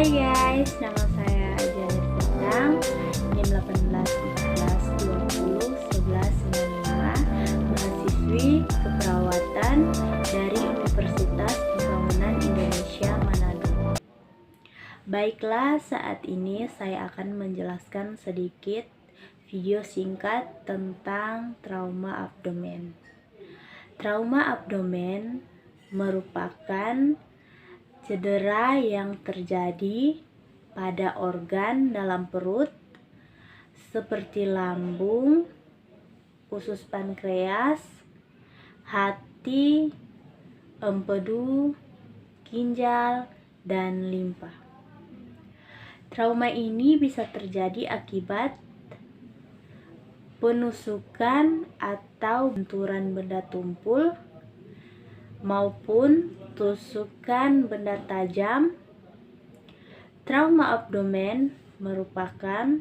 Hai guys, nama saya Janet Petang, NIM 1814201195, mahasiswi keperawatan dari Universitas Pembangunan Indonesia Manado. Baiklah, saat ini saya akan menjelaskan sedikit video singkat tentang trauma abdomen. Trauma abdomen merupakan cedera yang terjadi pada organ dalam perut seperti lambung, usus pankreas, hati, empedu, ginjal, dan limpa. Trauma ini bisa terjadi akibat penusukan atau benturan benda tumpul maupun tusukan benda tajam. Trauma abdomen merupakan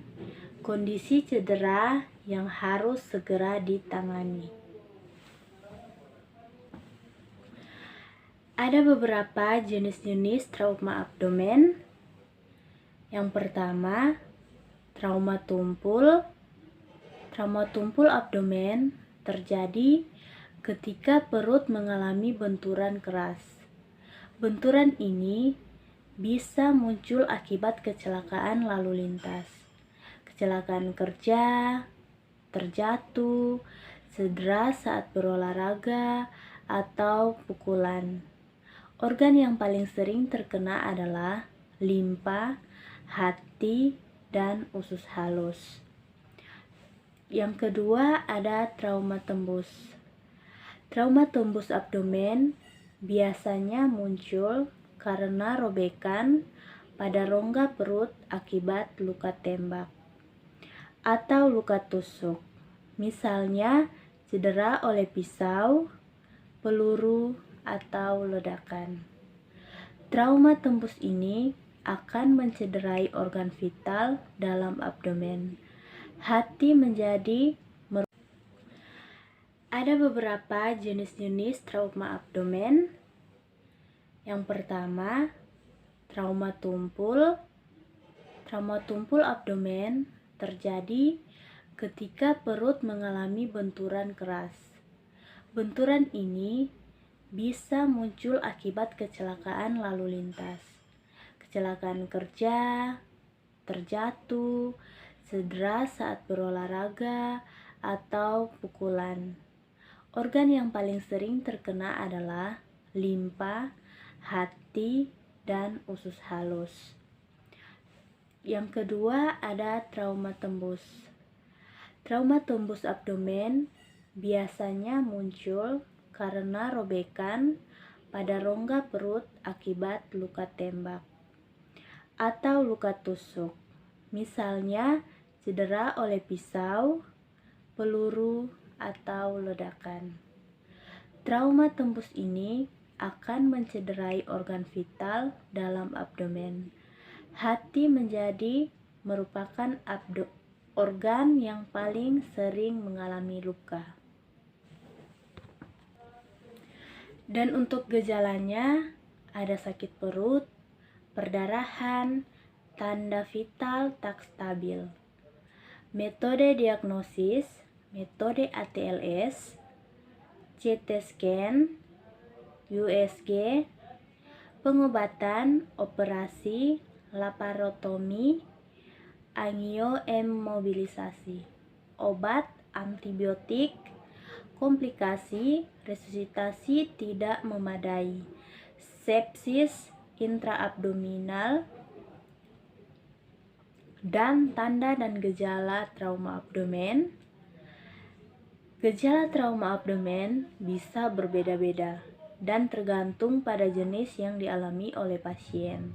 kondisi cedera yang harus segera ditangani. Ada beberapa jenis-jenis trauma abdomen. Yang pertama, trauma tumpul. Trauma tumpul abdomen terjadi ketika perut mengalami benturan keras. Benturan ini bisa muncul akibat kecelakaan lalu lintas, kecelakaan kerja, terjatuh, cedera saat berolahraga, atau pukulan. Organ yang paling sering terkena adalah limpa, hati, dan usus halus. Yang kedua ada trauma tembus. Trauma tembus abdomen biasanya muncul karena robekan pada rongga perut akibat luka tembak atau luka tusuk. Misalnya cedera oleh pisau, peluru, atau ledakan. Trauma tembus ini akan mencederai organ vital dalam abdomen. Hati menjadi Ada beberapa jenis-jenis trauma abdomen. Yang pertama, trauma tumpul. Trauma tumpul abdomen terjadi ketika perut mengalami benturan keras. Benturan ini bisa muncul akibat kecelakaan lalu lintas, kecelakaan kerja, terjatuh, cedera saat berolahraga, atau pukulan. Organ yang paling sering terkena adalah limpa, hati, dan usus halus. Yang kedua ada trauma tembus. Trauma tembus abdomen biasanya muncul karena robekan pada rongga perut akibat luka tembak atau luka tusuk. Misalnya cedera oleh pisau, peluru, atau ledakan. Trauma tembus ini akan mencederai organ vital dalam abdomen. Hati merupakan organ yang paling sering mengalami luka. Dan untuk gejalanya ada sakit perut, perdarahan, tanda vital tak stabil. Metode diagnosis, metode ATLS, CT scan, USG, pengobatan, operasi, laparotomi, angioimobilisasi, obat, antibiotik, komplikasi, resusitasi tidak memadai, sepsis intraabdominal, dan tanda dan gejala trauma abdomen. Gejala trauma abdomen bisa berbeda-beda dan tergantung pada jenis yang dialami oleh pasien.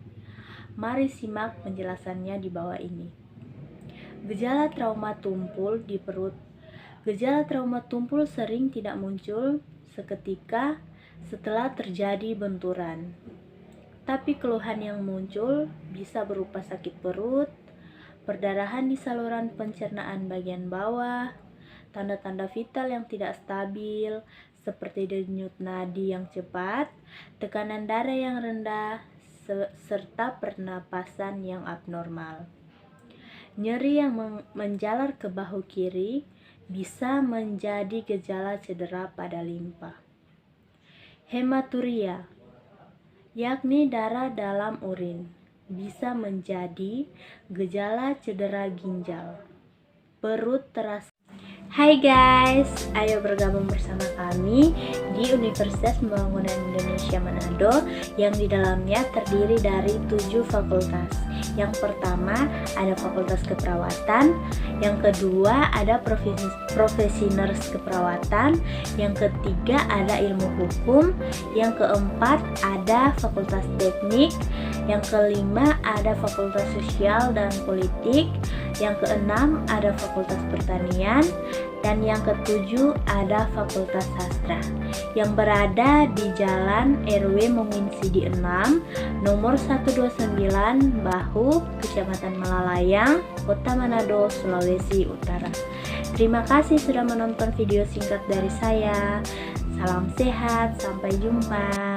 Mari simak penjelasannya di bawah ini. Gejala trauma tumpul di perut. Gejala trauma tumpul sering tidak muncul seketika setelah terjadi benturan. Tapi keluhan yang muncul bisa berupa sakit perut, perdarahan di saluran pencernaan bagian bawah, tanda-tanda vital yang tidak stabil seperti denyut nadi yang cepat, tekanan darah yang rendah, serta pernapasan yang abnormal. Nyeri yang menjalar ke bahu kiri bisa menjadi gejala cedera pada limpa. Hematuria, yakni darah dalam urin, bisa menjadi gejala cedera ginjal. Perut terasa. Hai guys, ayo bergabung bersama kami di Universitas Pembangunan Indonesia Manado yang di dalamnya terdiri dari 7 fakultas. Yang pertama ada Fakultas Keperawatan, yang kedua ada Profesi Nurse Keperawatan, yang ketiga ada Ilmu Hukum, yang keempat ada Fakultas Teknik, yang kelima ada Fakultas Sosial dan Politik, yang keenam ada Fakultas Pertanian, dan yang ketujuh ada Fakultas Sastra yang berada di Jalan RW Monginsidi 6 nomor 129 Bahu, Kecamatan Malalayang, Kota Manado, Sulawesi Utara. Terima kasih sudah menonton video singkat dari saya. Salam sehat, sampai jumpa.